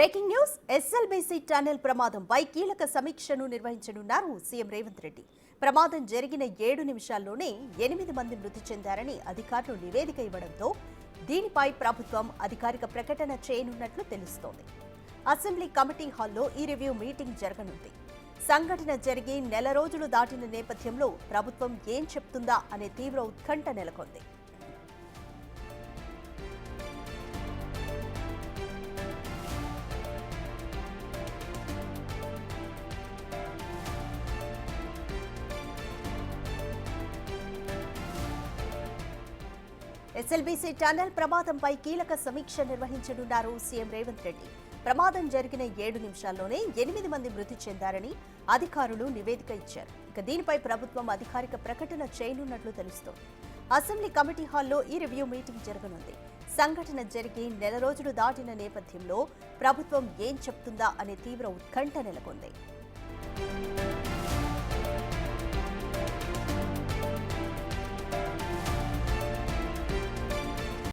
Breaking news SLBC tunnel ప్రమాదంపై కీలక సమీక్షను నిర్వహించనున్నారు సీఎం రేవంత్ రెడ్డి. ప్రమాదం జరిగిన 7 నిమిషాల్లోనే 8 మంది మృతి చెందారని అధికారులు నివేదిక ఇవ్వడంతో దీనిపై ప్రభుత్వం అధికారిక ప్రకటన చేయనున్నట్లు తెలుస్తోంది. అసెంబ్లీ కమిటీ హాల్లో ఈ రివ్యూ మీటింగ్ జరగనుంది. సంఘటన జరిగి నెల రోజులు దాటిన నేపథ్యంలో ప్రభుత్వం ఏం చెప్తుందా అనే తీవ్ర ఉత్కంఠ నెలకొంది. ఎస్ఎల్బీసీ టన్నెల్ ప్రమాదంపై కీలక సమీక్ష నిర్వహించనున్నారు సీఎం రేవంత్ రెడ్డి. ప్రమాదం జరిగిన 7 నిమిషాల్లోనే 8 మంది మృతి చెందారని అధికారులు నివేదిక ఇచ్చారు. ఇక దీనిపై ప్రభుత్వం అధికారిక ప్రకటన చేయనున్నట్లు తెలుస్తోంది. అసెంబ్లీ కమిటీ హాల్లో ఈ రివ్యూ మీటింగ్ జరగనుంది. సంఘటన జరిగి నెల రోజులు దాటిన నేపథ్యంలో ప్రభుత్వం ఏం చెప్తుందా అనే తీవ్ర ఉత్కంఠ నెలకొంది.